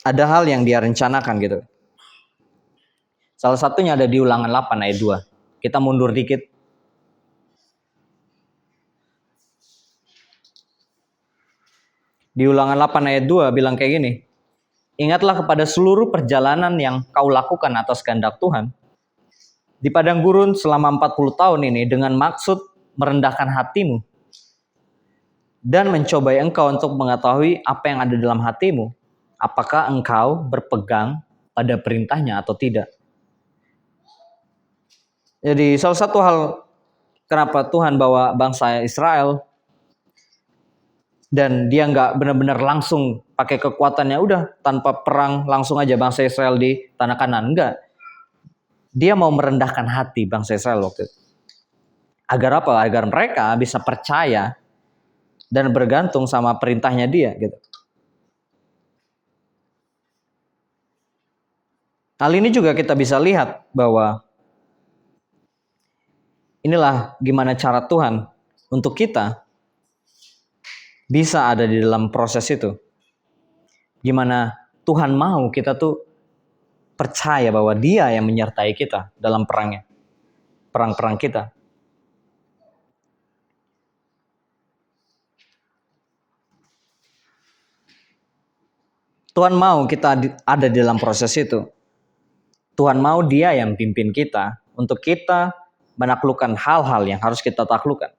Ada hal yang dia rencanakan gitu. Salah satunya ada di Ulangan 8 ayat 2. Kita mundur dikit. Di Ulangan 8 ayat 2 bilang kayak gini. Ingatlah kepada seluruh perjalanan yang kau lakukan atas kehendak Tuhan di padang gurun selama 40 tahun ini dengan maksud merendahkan hatimu dan mencobai engkau untuk mengetahui apa yang ada dalam hatimu. Apakah engkau berpegang pada perintahnya atau tidak. Jadi salah satu hal kenapa Tuhan bawa bangsa Israel dan dia nggak benar-benar langsung pakai kekuatannya, udah tanpa perang langsung aja bangsa Israel di tanah Kanaan. Enggak. Dia mau merendahkan hati bangsa Israel waktu itu. Agar apa? Agar mereka bisa percaya dan bergantung sama perintahnya dia gitu. Hal ini juga kita bisa lihat bahwa inilah gimana cara Tuhan untuk kita bisa ada di dalam proses itu. Gimana Tuhan mau kita tuh percaya bahwa Dia yang menyertai kita dalam perangnya. Perang-perang kita. Tuhan mau kita ada di dalam proses itu. Tuhan mau Dia yang pimpin kita untuk kita menaklukkan hal-hal yang harus kita taklukkan.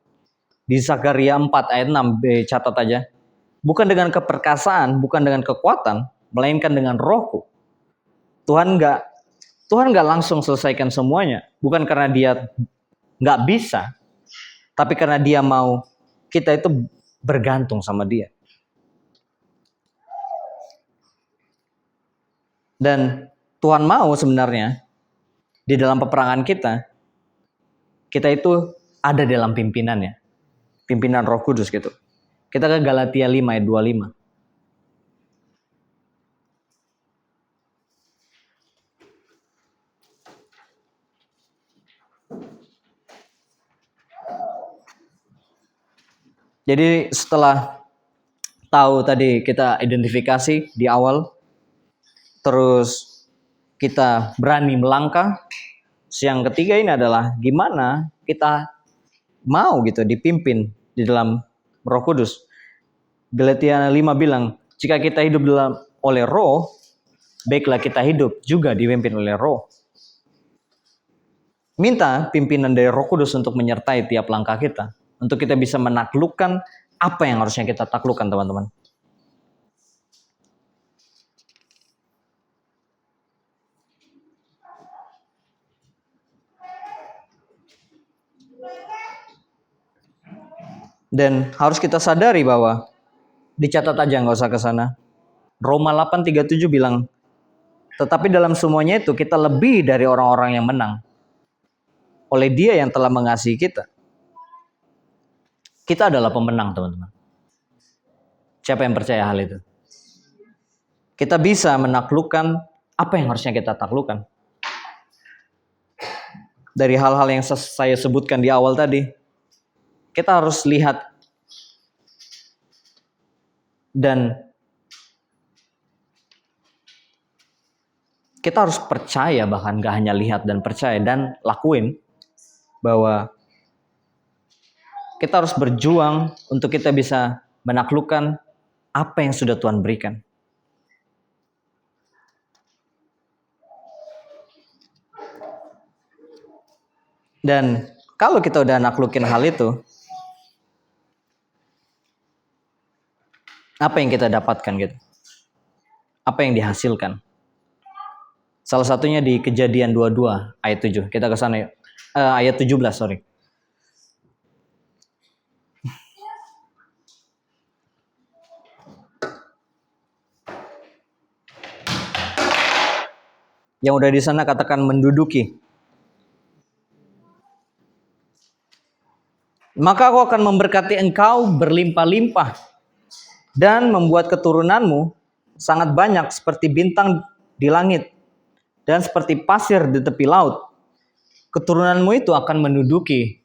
Di Zakaria 4 ayat 6, catat aja. Bukan dengan keperkasaan, bukan dengan kekuatan, melainkan dengan rohku. Tuhan nggak langsung selesaikan semuanya. Bukan karena Dia nggak bisa, tapi karena Dia mau kita itu bergantung sama Dia. Dan Tuhan mau sebenarnya di dalam peperangan kita itu ada dalam pimpinannya. Pimpinan Roh Kudus gitu. Kita ke Galatia 5 ayat 25. Jadi setelah tahu tadi kita identifikasi di awal, terus kita berani melangkah. Yang ketiga ini adalah gimana kita mau gitu dipimpin di dalam Roh Kudus. Galatia 5 bilang, jika kita hidup oleh Roh, baiklah kita hidup juga dipimpin oleh Roh. Minta pimpinan dari Roh Kudus untuk menyertai tiap langkah kita, untuk kita bisa menaklukkan apa yang harusnya kita taklukkan, teman-teman. Dan harus kita sadari bahwa dicatat aja, nggak usah ke sana. Roma 8:37 bilang, tetapi dalam semuanya itu kita lebih dari orang-orang yang menang. Oleh Dia yang telah mengasihi kita. Kita adalah pemenang, teman-teman. Siapa yang percaya hal itu? Kita bisa menaklukkan apa yang harusnya kita taklukkan. Dari hal-hal yang saya sebutkan di awal tadi, kita harus lihat dan kita harus percaya, bahkan gak hanya lihat dan percaya dan lakuin, bahwa kita harus berjuang untuk kita bisa menaklukkan apa yang sudah Tuhan berikan. Dan kalau kita udah naklukin hal itu, apa yang kita dapatkan gitu? Apa yang dihasilkan? Salah satunya di Kejadian 22 ayat 7. Kita ke sana yuk. Ayat 17, sorry. Yang udah di sana katakan menduduki. Maka aku akan memberkati engkau berlimpah-limpah dan membuat keturunanmu sangat banyak seperti bintang di langit dan seperti pasir di tepi laut. Keturunanmu itu akan menduduki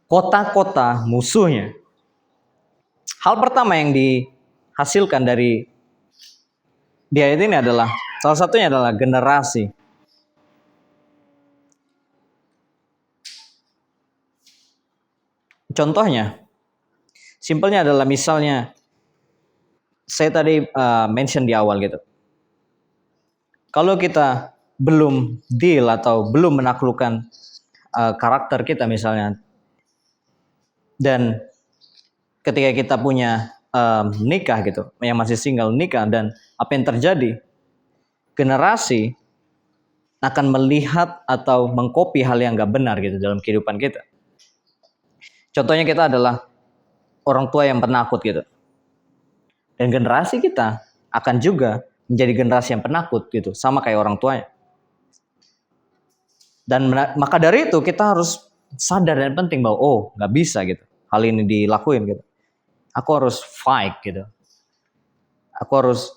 kota-kota musuhnya. Hal pertama yang dihasilkan dari di ayat ini adalah, salah satunya adalah generasi. Contohnya, simpelnya adalah misalnya, saya tadi mention di awal gitu. Kalau kita belum deal atau belum menaklukkan karakter kita misalnya, dan ketika kita punya nikah gitu, yang masih single nikah, dan apa yang terjadi, generasi akan melihat atau mengcopy hal yang gak benar gitu dalam kehidupan kita. Contohnya kita adalah orang tua yang penakut gitu. Dan generasi kita akan juga menjadi generasi yang penakut gitu, sama kayak orang tuanya. Dan maka dari itu kita harus sadar dan penting bahwa gak bisa gitu hal ini dilakuin gitu. Aku harus fight gitu. Aku harus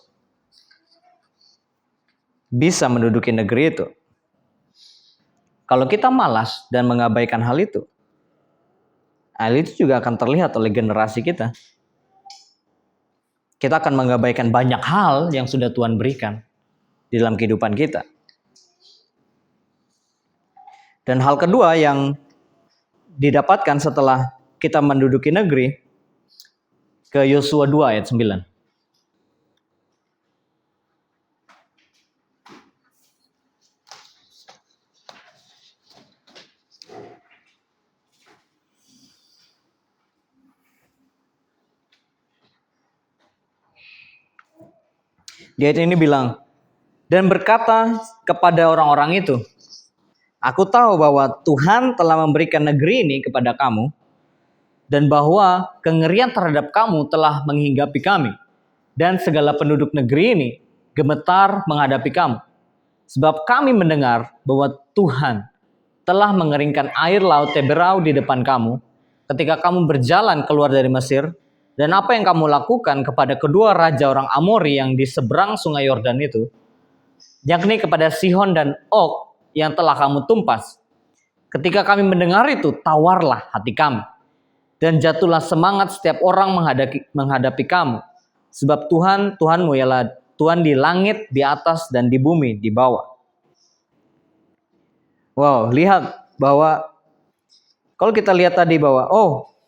bisa menduduki negeri itu. Kalau kita malas dan mengabaikan hal itu juga akan terlihat oleh generasi kita. Kita akan mengabaikan banyak hal yang sudah Tuhan berikan di dalam kehidupan kita. Dan hal kedua yang didapatkan setelah kita menduduki negeri, ke Yosua 2 ayat 9. Di ayat ini bilang, dan berkata kepada orang-orang itu, aku tahu bahwa Tuhan telah memberikan negeri ini kepada kamu, dan bahwa kengerian terhadap kamu telah menghinggapi kami, dan segala penduduk negeri ini gemetar menghadapi kamu. Sebab kami mendengar bahwa Tuhan telah mengeringkan air laut Teberau di depan kamu, ketika kamu berjalan keluar dari Mesir, dan apa yang kamu lakukan kepada kedua raja orang Amori yang di seberang sungai Yordan itu, yakni kepada Sihon dan Og yang telah kamu tumpas. Ketika kami mendengar itu, tawarlah hati kami, dan jatuhlah semangat setiap orang menghadapi kamu. Sebab Tuhanmu ialah Tuhan di langit, di atas, dan di bumi, di bawah. Wow, lihat bahwa kalau kita lihat tadi bahwa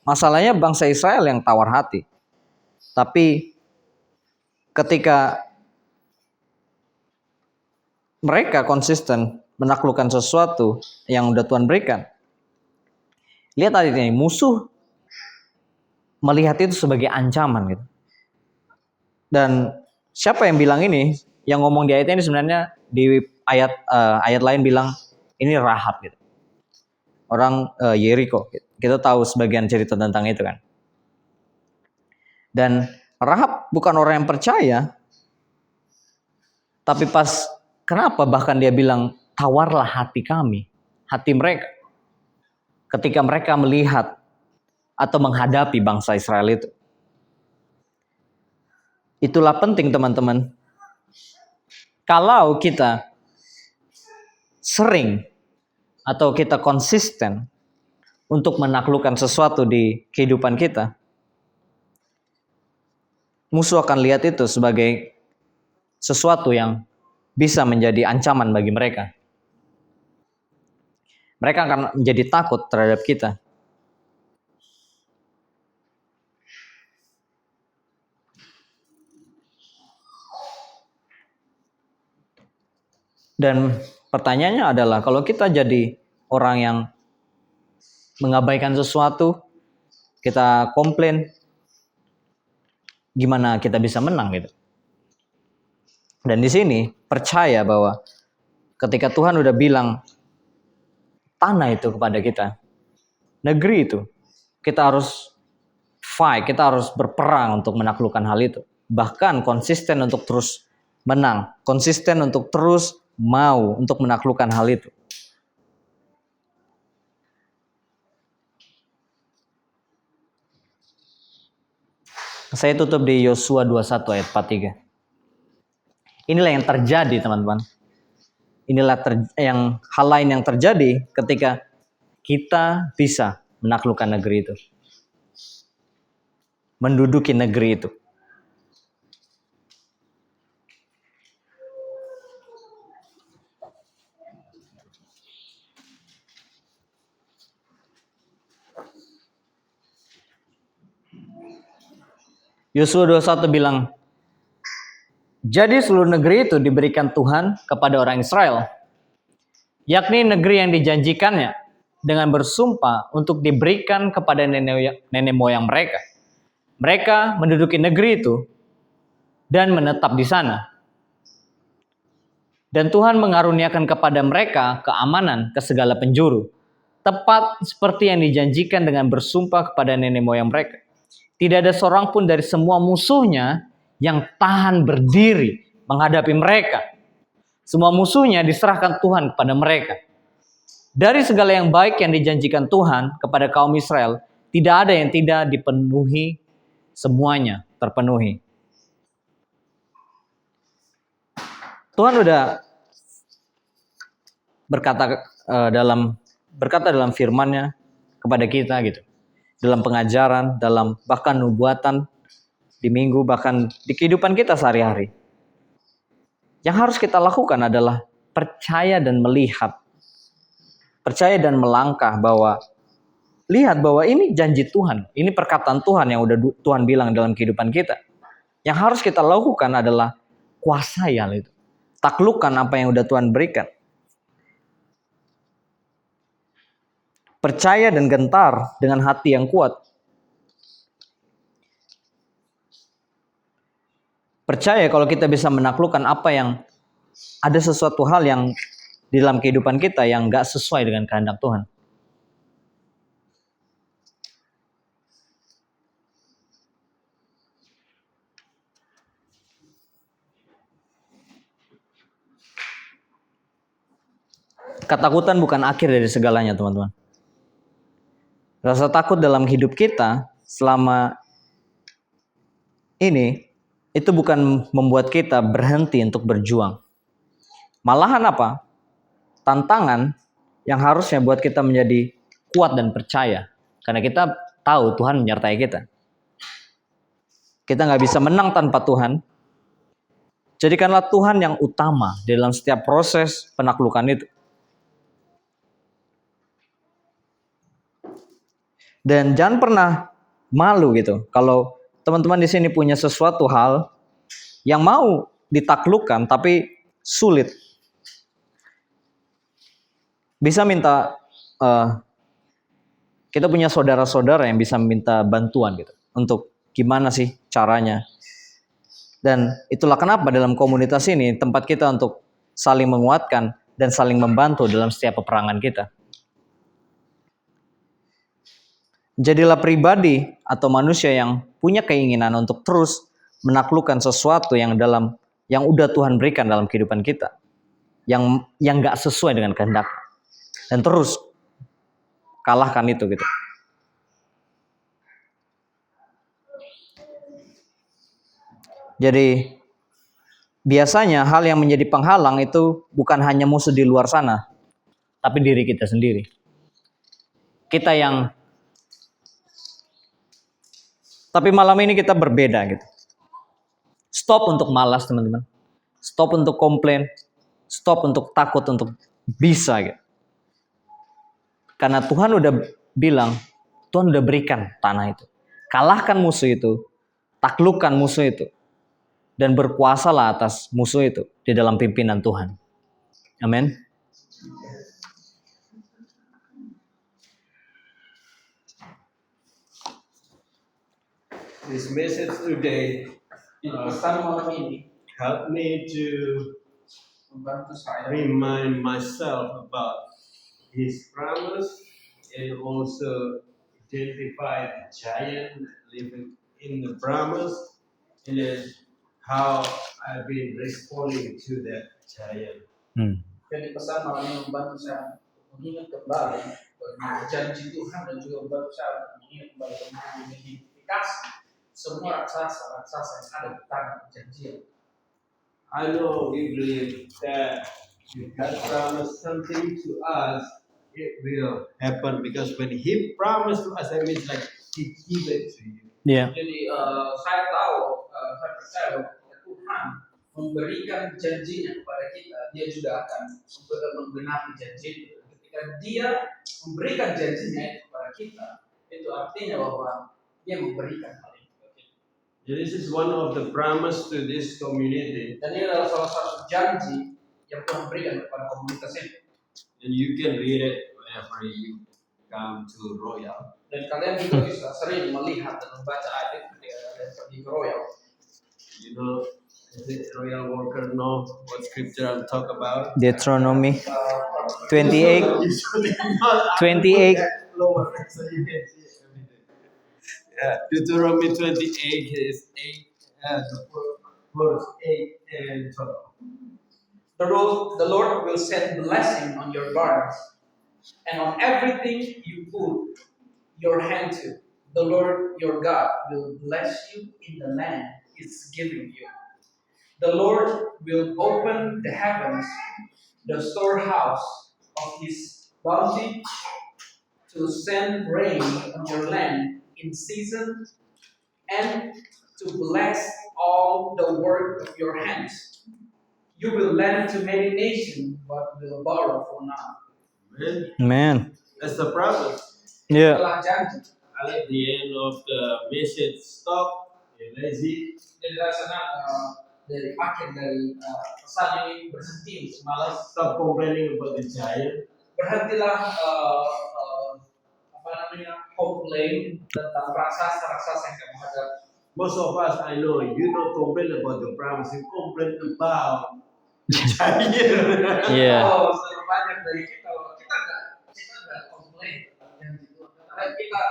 masalahnya bangsa Israel yang tawar hati. Tapi ketika mereka konsisten menaklukkan sesuatu yang udah Tuhan berikan, lihat tadi ini, musuh melihat itu sebagai ancaman gitu. Dan siapa yang bilang ini? Yang ngomong di ayat ini sebenarnya di ayat lain bilang ini Rahab gitu. Orang Yeriko. Kita tahu sebagian cerita tentang itu kan. Dan Rahab bukan orang yang percaya. Tapi kenapa bahkan dia bilang tawarlah hati kami, hati mereka. Ketika mereka melihat atau menghadapi bangsa Israel itu. Itulah penting teman-teman. Kalau kita sering atau kita konsisten untuk menaklukkan sesuatu di kehidupan kita, musuh akan lihat itu sebagai sesuatu yang bisa menjadi ancaman bagi mereka. Mereka akan menjadi takut terhadap kita. Dan pertanyaannya adalah, kalau kita jadi orang yang mengabaikan sesuatu, kita komplain, gimana kita bisa menang gitu? Dan di sini percaya bahwa ketika Tuhan udah bilang tanah itu kepada kita, negeri itu, kita harus fight, kita harus berperang untuk menaklukkan hal itu. Bahkan konsisten untuk terus menang, konsisten untuk terus mau untuk menaklukkan hal itu. Saya tutup di Yosua 21 ayat 43. Inilah yang terjadi, teman-teman. Inilah hal lain yang terjadi ketika kita bisa menaklukkan negeri itu. Menduduki negeri itu. Yosua 21 bilang, jadi seluruh negeri itu diberikan Tuhan kepada orang Israel, yakni negeri yang dijanjikannya dengan bersumpah untuk diberikan kepada nenek moyang mereka. Mereka menduduki negeri itu dan menetap di sana. Dan Tuhan mengaruniakan kepada mereka keamanan ke segala penjuru, tepat seperti yang dijanjikan dengan bersumpah kepada nenek moyang mereka. Tidak ada seorang pun dari semua musuhnya yang tahan berdiri menghadapi mereka. Semua musuhnya diserahkan Tuhan kepada mereka. Dari segala yang baik yang dijanjikan Tuhan kepada kaum Israel, tidak ada yang tidak dipenuhi, semuanya terpenuhi. Tuhan udah berkata dalam firman-Nya kepada kita gitu. Dalam pengajaran, dalam bahkan nubuatan di minggu, bahkan di kehidupan kita sehari-hari. Yang harus kita lakukan adalah percaya dan melihat. Percaya dan melangkah bahwa lihat bahwa ini janji Tuhan, ini perkataan Tuhan yang udah Tuhan bilang dalam kehidupan kita. Yang harus kita lakukan adalah kuasai hal itu. Taklukkan apa yang udah Tuhan berikan. Percaya dan gentar dengan hati yang kuat. Percaya kalau kita bisa menaklukkan apa yang ada sesuatu hal yang di dalam kehidupan kita yang gak sesuai dengan kehendak Tuhan. Ketakutan bukan akhir dari segalanya, teman-teman. Rasa takut dalam hidup kita selama ini itu bukan membuat kita berhenti untuk berjuang. Malahan apa? Tantangan yang harusnya buat kita menjadi kuat dan percaya. Karena kita tahu Tuhan menyertai kita. Kita nggak bisa menang tanpa Tuhan. Jadikanlah Tuhan yang utama dalam setiap proses penaklukan itu. Dan jangan pernah malu gitu. Kalau teman-teman di sini punya sesuatu hal yang mau ditaklukkan tapi sulit. Bisa minta, kita punya saudara-saudara yang bisa minta bantuan gitu. Untuk gimana sih caranya. Dan itulah kenapa dalam komunitas ini tempat kita untuk saling menguatkan dan saling membantu dalam setiap peperangan kita. Jadilah pribadi atau manusia yang punya keinginan untuk terus menaklukkan sesuatu yang udah Tuhan berikan dalam kehidupan kita. Yang gak sesuai dengan kehendak. Dan terus kalahkan itu gitu. Jadi biasanya hal yang menjadi penghalang itu bukan hanya musuh di luar sana, tapi diri kita sendiri. Tapi malam ini kita berbeda gitu. Stop untuk malas, teman-teman. Stop untuk komplain. Stop untuk takut untuk bisa gitu. Karena Tuhan udah bilang, Tuhan udah berikan tanah itu. Kalahkan musuh itu, taklukkan musuh itu, dan berkuasalah atas musuh itu di dalam pimpinan Tuhan. Amin. This message today help me to remind myself about His promise and also identify the giant living in the promise and then how I've been responding to that giant. Hmm. Jadi pesan malam ini membantu saya mengingat kembali bahwa janji Tuhan dan juga membantu saya untuk mengingat kembali dan mengidentifikasi semua raksasa yang ada di tangan perjanjian. I know we believe that if God promised something to us, it will happen because when He promised to us, that means like He give it to you. Yeah. Jadi saya tahu, saya percaya bahwa Tuhan memberikan janjinya kepada kita, Dia juga akan menggenapi janji itu. Ketika Dia memberikan janjinya itu kepada kita, itu artinya bahwa Dia memberikan hal itu kepada kita. This is one of the promise to this community, Dan ini adalah salah satu janji yang Tuhan berikan kepada komunitas ini. and you can read it whenever you come to Royal. Dan kalian juga bisa sering melihat dan membaca ayat itu ketika kalian pergi ke Royal. You know, the Royal worker know what scripture I'm talk about. Deuteronomy 28. Usually not. 28. Lower, so you can see everything. Yeah, Deuteronomy 28 is 8, verse 8 and 12. The Lord will set blessing on your barns and on everything you put your hand to. The Lord your God will bless you in the land He's giving you. The Lord will open the heavens, the storehouse of His bounty, to send rain on your land in season and to bless all the work of your hands. You will lend to many nations, but will borrow for none. Amen. Man. That's the promise. Yeah. Itulah janji. At the end of the message, stop, you're lazy. Jadi dari sana dari akhir dari pesan ini berhenti untuk malas. Stop complaining about the giant. Berhentilah komplain tentang raksasa yang kamu hadapi. Most of us, I know, you don't complain about the promise, you complain about the giant. Yeah. Oh, banyak dari kita nggak komplain tentang janji Tuhan. Karena kita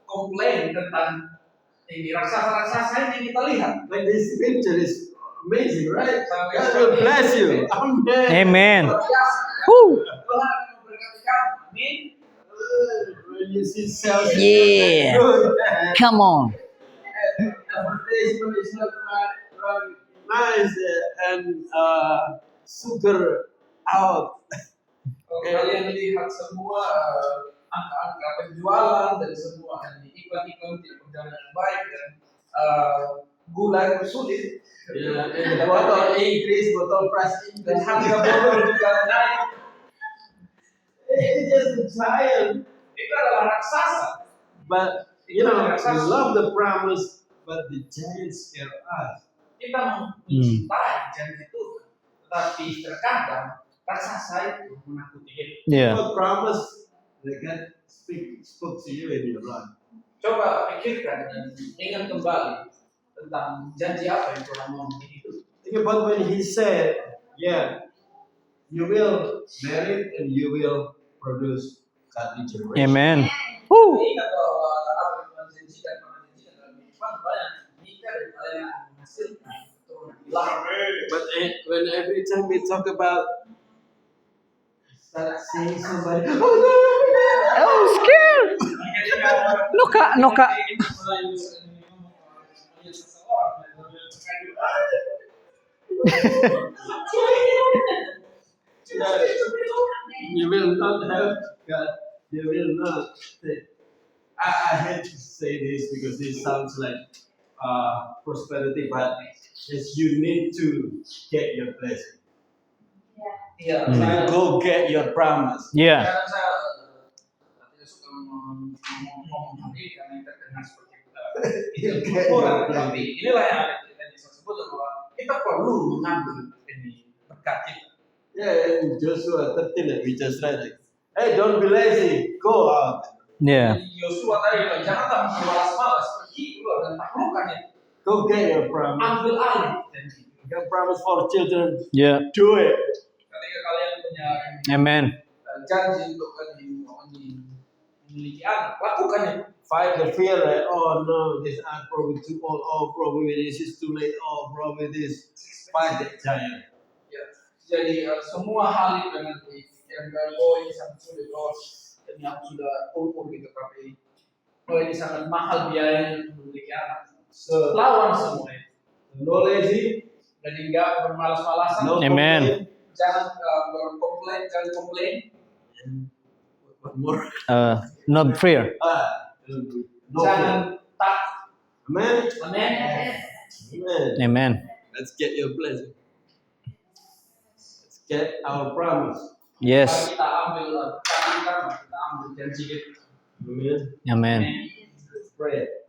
komplain tentang ini raksasa yang kita lihat. Like this picture is amazing, right? Sampai God will bless you. Amen. Amen. Luar biasa. Woo. Tuhan akan memberkati kamu. Amin. When you see cells, Yeah. good. Come on. Advertisement is not right, nice and super out. Kalau kalian lihat semua angka-angka penjualan dari semua iklan-iklan tidak berjalan dengan baik dan gula itu sulit. Yeah, and the bottle increase, bottle price Dan increase. harga botol juga naik. It's just a giant. Itu adalah raksasa. But you know, we love the promise, but the giant scare us. Kita mencintai janji Tuhan, tetapi terkadang raksasa itu menakuti kita. Yeah. What promise that God spoke to you in your life? Coba pikirkan dan ingat kembali tentang janji apa yang Tuhan mau untuk hidup. Think about when He said, "Yeah, you will marry and you will produce godly generation." Amen. Woo. Ingat bahwa apa yang Tuhan janjikan dalam kehidupan banyak nikah dan kalian menghasilkan keturunan ilahi. But when every time we talk about start saying somebody, oh no, Oh, scared. Noka. you will not have God. You will not. I hate to say this because this sounds like prosperity, but yes, you need to get your blessing. Iya, Hmm. saya Go get your promise. Yeah. Karena saya tidak suka ngomong ini karena kita kenal seperti orang, tapi inilah yang ada kita disebut bahwa kita perlu mengambil ini berkat kita. Yeah, in Joshua 13 that we just read, like, hey, don't be lazy, go out. Yeah. Yosua tadi bilang janganlah malas-malas, pergi keluar dan taklukkan itu. Go get your promise. Ambil alih janji. Your promise for children, Yeah. do it. Ketika kalian punya Amen. janji untuk memiliki anak, lakukan itu. Fight the fear that, oh no, this I'm probably too old, oh probably this is too late, oh probably this. Fight that giant. Ya. Jadi semua hal itu dengan pikiran oh ini sangat sulit, oh ini aku sudah umur gitu, tapi oh ini sangat mahal biayanya untuk memiliki anak. So, Lawan semua itu. no lazy, Jadi enggak bermalas-malasan, no Amen. complain. jangan jangan komplain. And what more? Not fear. No fear. Jangan takut. Amen. Amin. Amen. Amen. Let's get your blessing. Let's get our promise. Yes. Kita ambil janji kita. Amen. Amen. Let's pray.